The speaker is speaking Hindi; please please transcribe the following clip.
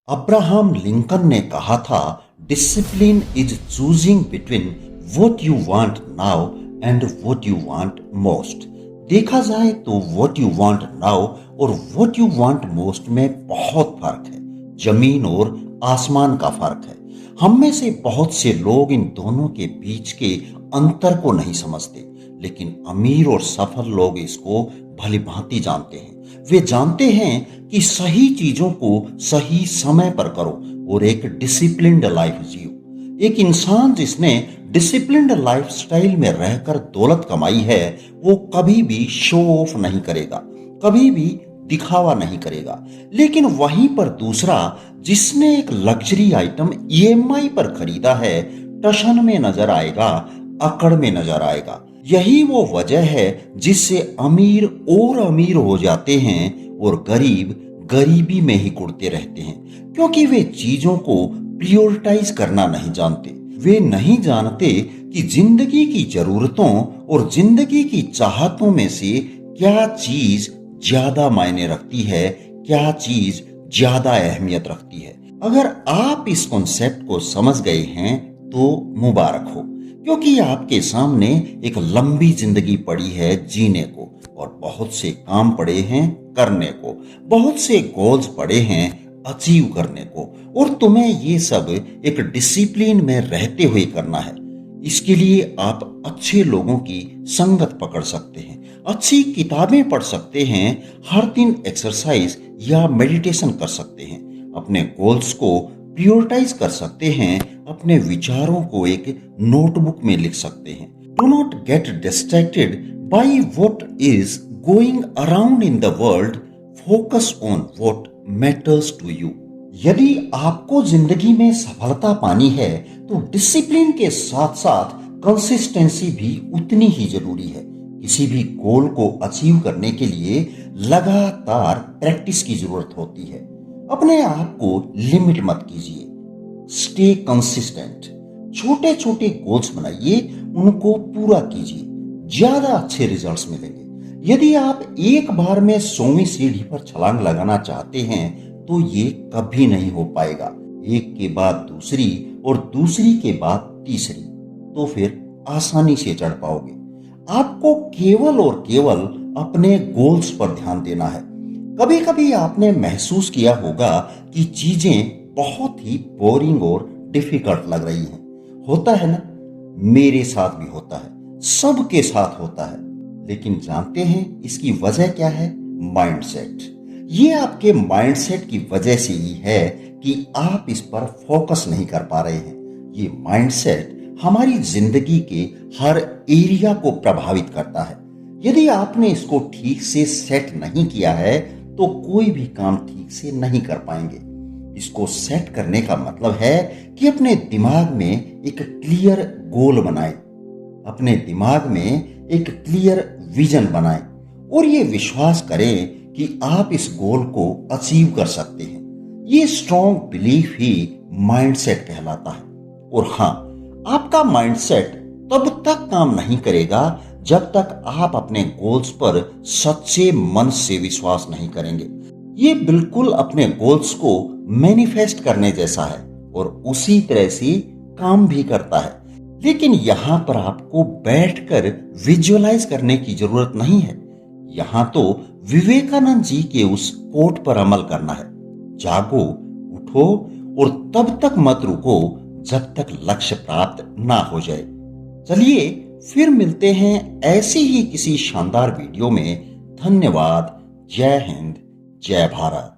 अब्राहम लिंकन ने कहा था, discipline is choosing between what you want now and what you want most. देखा जाए तो व्हाट यू वांट नाउ और व्हाट यू वांट मोस्ट में बहुत फर्क है। जमीन और आसमान का फर्क है। हम में से बहुत से लोग इन दोनों के बीच के अंतर को नहीं समझते, लेकिन अमीर और सफल लोग इसको भली भांति जानते हैं। वे जानते हैं कि सही चीजों को सही समय पर करो और एक डिसिप्लिन्ड लाइफ जियो। एक इंसान जिसने डिसिप्लिन्ड लाइफस्टाइल में रहकर दौलत कमाई है, वो कभी भी शो ऑफ नहीं करेगा, कभी भी दिखावा नहीं करेगा। लेकिन वहीं पर दूसरा जिसने एक लग्जरी आइटम ईएमआई पर खरीदा है, टशन में नजर आएगा, अकड़ में नजर आएगा। यही वो वजह है जिससे अमीर और अमीर हो जाते हैं और गरीब गरीबी में ही कुड़ते रहते हैं, क्योंकि वे चीजों को प्रायोरिटाइज करना नहीं जानते। वे नहीं जानते कि जिंदगी की जरूरतों और जिंदगी की चाहतों में से क्या चीज ज्यादा मायने रखती है, क्या चीज ज्यादा अहमियत रखती है। अगर आप इस कॉन्सेप्ट को समझ गए हैं तो मुबारक हो, क्योंकि आपके सामने एक लंबी जिंदगी पड़ी है जीने को, और बहुत से काम पड़े हैं करने को, बहुत से गोल्स पड़े हैं अचीव करने को, और तुम्हें ये सब एक डिसिप्लिन में रहते हुए करना है। इसके लिए आप अच्छे लोगों की संगत पकड़ सकते हैं, अच्छी किताबें पढ़ सकते हैं, हर दिन एक्सरसाइज या मेडिटेशन कर सकते हैं, अपने गोल्स को प्रायोरिटाइज कर सकते हैं, अपने विचारों को एक नोटबुक में लिख सकते हैं। Do not get distracted by what is going around in the world, focus on what matters to you. यदि आपको जिंदगी में सफलता पानी है तो डिसिप्लिन के साथ साथ कंसिस्टेंसी भी उतनी ही जरूरी है। किसी भी गोल को अचीव करने के लिए लगातार प्रैक्टिस की जरूरत होती है। अपने आप को लिमिट मत कीजिए, स्टे कंसिस्टेंट। छोटे छोटे गोल्स बनाइए, उनको पूरा कीजिए, ज्यादा अच्छे रिजल्ट्स मिलेंगे। यदि आप एक बार में 100वीं सीढ़ी पर छलांग लगाना चाहते हैं तो ये कभी नहीं हो पाएगा। एक के बाद दूसरी और दूसरी के बाद तीसरी, तो फिर आसानी से चढ़ पाओगे। आपको केवल और केवल अपने गोल्स पर ध्यान देना है। कभी कभी आपने महसूस किया होगा कि चीजें बहुत ही बोरिंग और डिफिकल्ट लग रही हैं। होता है ना, मेरे साथ भी होता है, सबके साथ होता है। लेकिन जानते हैं इसकी वजह क्या है? माइंडसेट। ये आपके माइंडसेट की वजह से ही है कि आप इस पर फोकस नहीं कर पा रहे हैं। ये माइंडसेट हमारी जिंदगी के हर एरिया को प्रभावित करता है। यदि आपने इसको ठीक से सेट नहीं किया है तो कोई भी काम ठीक से नहीं कर पाएंगे। इसको सेट करने का मतलब है कि अपने दिमाग में एक क्लियर गोल बनाएं, अपने दिमाग में एक क्लियर विजन बनाएं और ये विश्वास करें कि आप इस गोल को अचीव कर सकते हैं। ये स्ट्रॉन्ग बिलीफ ही माइंडसेट कहलाता है। और हाँ, आपका माइंडसेट तब तक काम नहीं करेगा जब तक आप अपने गोल्स पर सच्चे मन से विश्वास नहीं करेंगे। ये बिल्कुल अपने गोल्स को मैनिफेस्ट करने जैसा है और उसी तरह से काम भी करता है। लेकिन यहाँ पर आपको बैठकर विजुअलाइज करने की जरूरत नहीं है। यहाँ तो विवेकानंद जी के उस कोट पर अमल करना है, जागो, उठो और तब तक मत रुको जब तक लक्ष्य प्राप्त ना हो जाए। चलिए फिर मिलते हैं ऐसी ही किसी शानदार वीडियो में। धन्यवाद। जय हिंद, जय भारत।